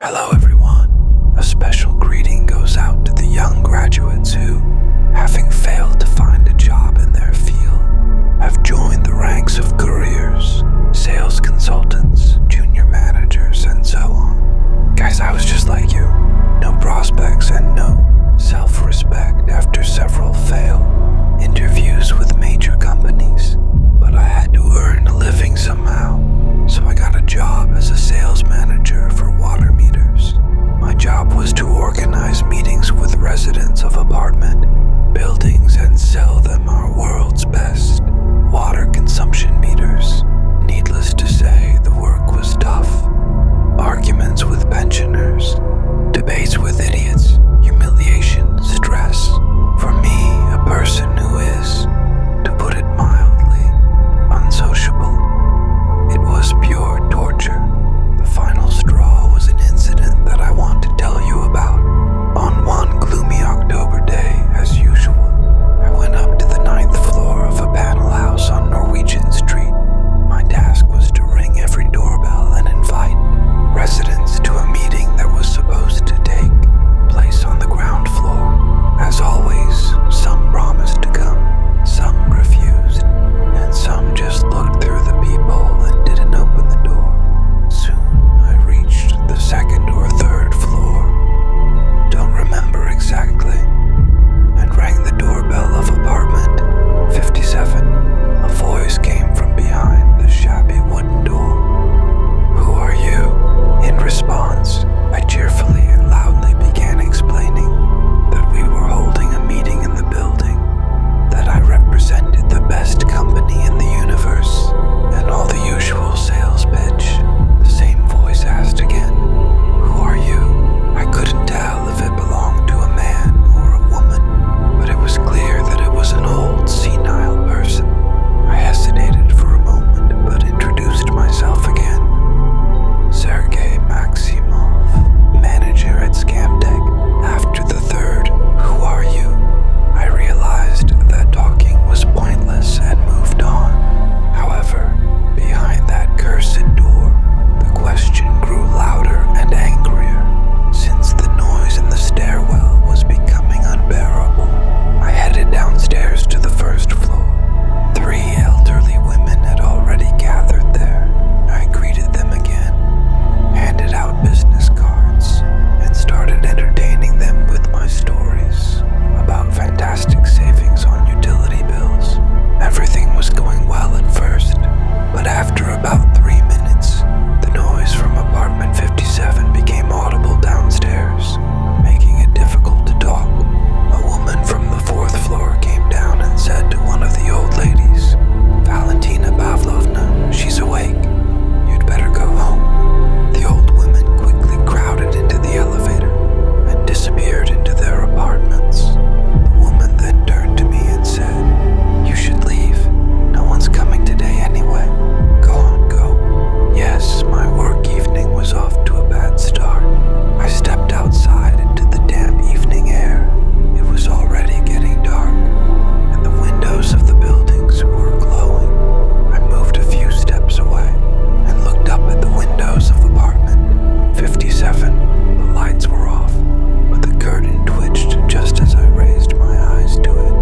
Hello everyone. A special greeting goes out to the young graduates who, having failed to find a job in their field, have joined the ranks of couriers, sales consultants, junior managers, and so on. Guys, I was just like you. No prospects and no self-respect after several failed interviews with major companies. But I had to earn a living somehow, so I got a job as a sales manager for water meters. My job was to organize meetings with residents of apartment buildings and sell them our world's best water consumption meters. Needless to say, the work was tough. Arguments with pensioners, debates with idiots, humiliation, stress. For me, a person who is, to put it mildly, unsociable, it was pure torture. The final straw was an incident that I want to tell you about. On one gloomy October day, as usual, I went up to the 9th floor of a panel house on Norwegian Street. My task was to ring every doorbell and invite residents to a meeting that was supposed to take place on the ground floor. As always, some promised to come, some refused, and some just looked through the peephole and didn't open the door. Soon I reached the second or third floor, don't remember exactly, and rang the doorbell of apartment 57. A voice came from behind the shabby wooden door. "Who are you?" In response, I cheerfully and loudly began explaining that we were holding a meeting in the building, that I represented the best company in the universe, and all the usual sales pitch. The same voice asked again, "Who are you?" I couldn't tell if it belonged to a man or a woman, but it was clear that it was an old, senile person. I hesitated for a moment, but introduced myself again. Sergei Maximov, manager at Scamtech. After the third, "Who are you?" I realized that talking was pointless and moved on. However, behind that cursed door, the question grew louder and angrier, since the noise in the stairwell was becoming unbearable. I headed downstairs to the first floor. 3 elderly women had already gathered there. I greeted them again, handed out business cards, and started entertaining them with my stories about fantastic savings on utility bills. Everything was going well at first, but after about 3 minutes, the noise from apartment 57 became audible downstairs, making it difficult to talk. A woman from the 4th floor came down and said to one of the old ladies, "Valentina Pavlovna, she's awake. You'd better go home." The old women quickly crowded into the elevator and disappeared into their apartments. The woman then turned to me and said, "You should leave. No one's coming today anyway. Go on, go." Yes, my work evening was off to a bad start. I stepped outside into the damp evening air. It was already getting dark, and the windows of the buildings were glowing. I moved a few steps away and looked up at the windows of apartment 57. The lights were off, but the curtain twitched just as I raised my eyes to it.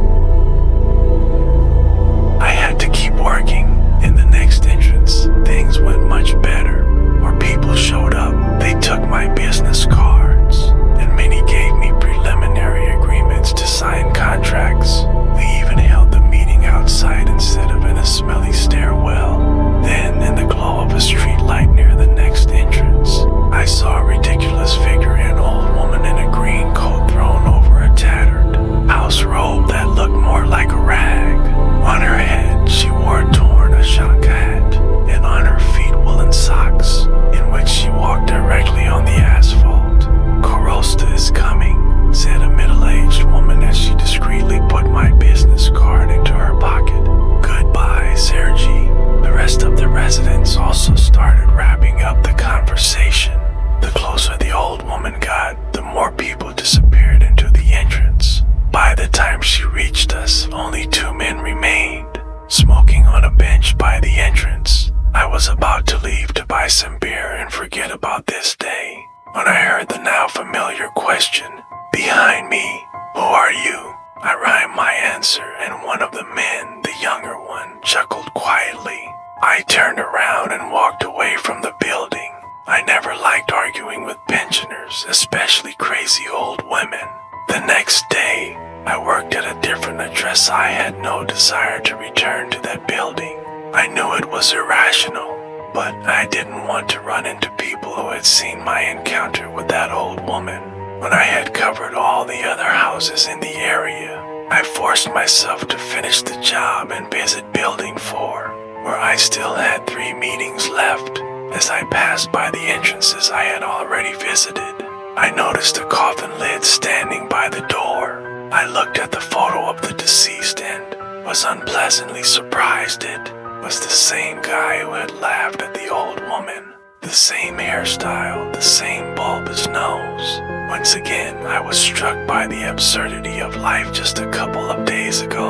I had to keep working. In the next entrance, things went much better. More people showed up. They took my business cards, and many gave me preliminary agreements to sign contracts. We even held the meeting outside instead of in a smelly stairwell. Then, in the glow of a street light near the next entrance, I saw a ridiculous figure in an old woman in a green coat thrown over a tattered house robe that looked more like a rag. On her head, she wore a torn ashak hat, and on her feet woolen socks, in which she walked directly on the asphalt. "Korosta is coming," said a middle-aged woman as she discreetly put my business card into her pocket. "Goodbye, Sergei." The rest of the residents also started wrapping up the conversation. The closer the old woman got, the more people disappeared into the entrance. By the time she reached us, only 2 men remained, smoking on a bench by the entrance. I was about to leave to buy some beer and forget about this day when I heard the now familiar question behind me, "Who are you?" I rhymed my answer, and one of the men, the younger one, chuckled quietly. I turned around and walked away from the building. I never liked arguing with pensioners, especially crazy old women. The next day, I worked at a different address. I had no desire to return to that building. I knew it was irrational, but I didn't want to run into people who had seen my encounter with that old woman. When I had covered all the other houses in the area, I forced myself to finish the job and visit Building 4, where I still had 3 meetings left. As I passed by the entrances I had already visited, I noticed a coffin lid standing by the door. I looked at the photo of the deceased and was unpleasantly surprised. It was the same guy who had laughed at the old woman. The same hairstyle, the same bulbous nose. Once again, I was struck by the absurdity of life. Just a couple of days ago,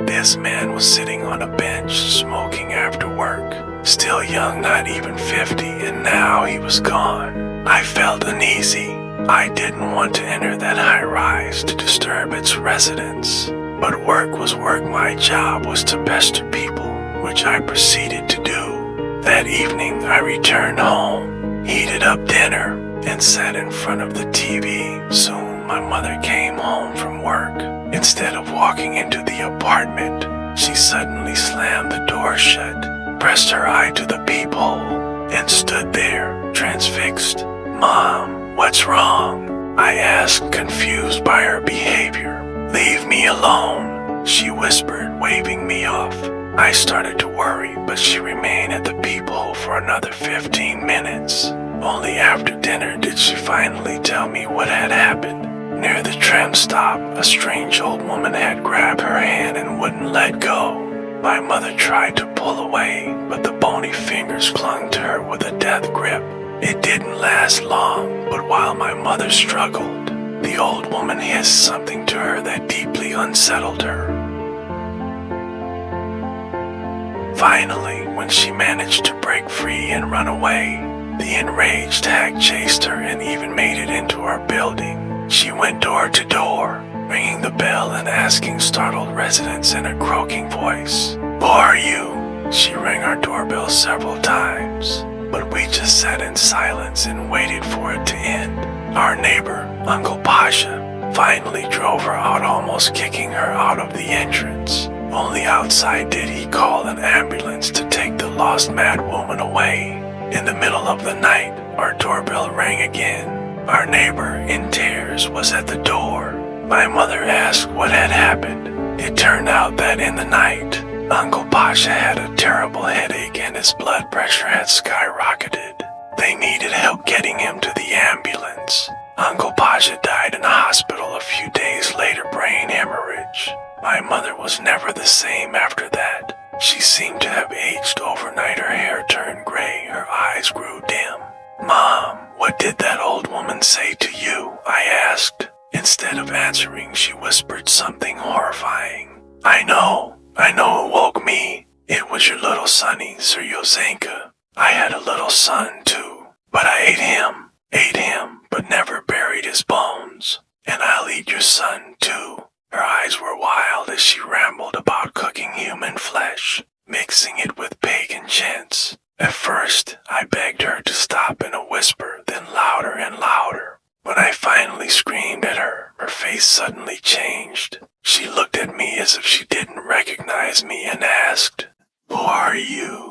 this man was sitting on a bench smoking after work. Still young, not even 50, and now he was gone. I felt uneasy. I didn't want to enter that high rise to disturb its residents. But work was work. My job was to pester people, which I proceeded to do. That evening, I returned home, heated up dinner, and sat in front of the TV. Soon, my mother came home from work. Instead of walking into the apartment, she suddenly slammed the door shut, pressed her eye to the peephole, and stood there, transfixed. "Mom, what's wrong?" I asked, confused by her behavior. "Leave me alone," she whispered, waving me off. I started to worry, but she remained at the peephole for another 15 minutes. Only after dinner did she finally tell me what had happened. Near the tram stop, a strange old woman had grabbed her hand and wouldn't let go. My mother tried to pull away, but the bony fingers clung to her with a death grip. It didn't last long, but while my mother struggled, the old woman hissed something to her that deeply unsettled her. Finally, when she managed to break free and run away, the enraged hag chased her and even made it into our building. She went door to door, ringing the bell and asking startled residents in a croaking voice, "Who are you?" She rang our doorbell several times, but we just sat in silence and waited for it to end. Our neighbor, Uncle Pasha, finally drove her out, almost kicking her out of the entrance. Only outside did he call an ambulance to take the lost mad woman away. In the middle of the night, our doorbell rang again. Our neighbor, in tears, was at the door. My mother asked what had happened. It turned out that in the night, Uncle Pasha had a terrible headache and his blood pressure had skyrocketed. They needed help getting him to the ambulance. Uncle Pasha died in a hospital a few days later, brain hemorrhage. My mother was never the same after that. She seemed to have aged overnight. Her hair turned gray, her eyes grew dim. "Mom, what did that old woman say to you?" I asked. Instead of answering, she whispered something horrifying. I know who woke me. It was your little sonny, Seryozenka. I had a little son too, but I ate him, but never buried his bones. And I'll eat your son too." Her eyes were wild as she rambled about cooking human flesh, mixing it with pagan chants. At first, I begged her to stop in a whisper, then louder and louder. When I finally screamed at her, her face suddenly changed. She looked at me as if she didn't recognize me and asked, "Who are you?"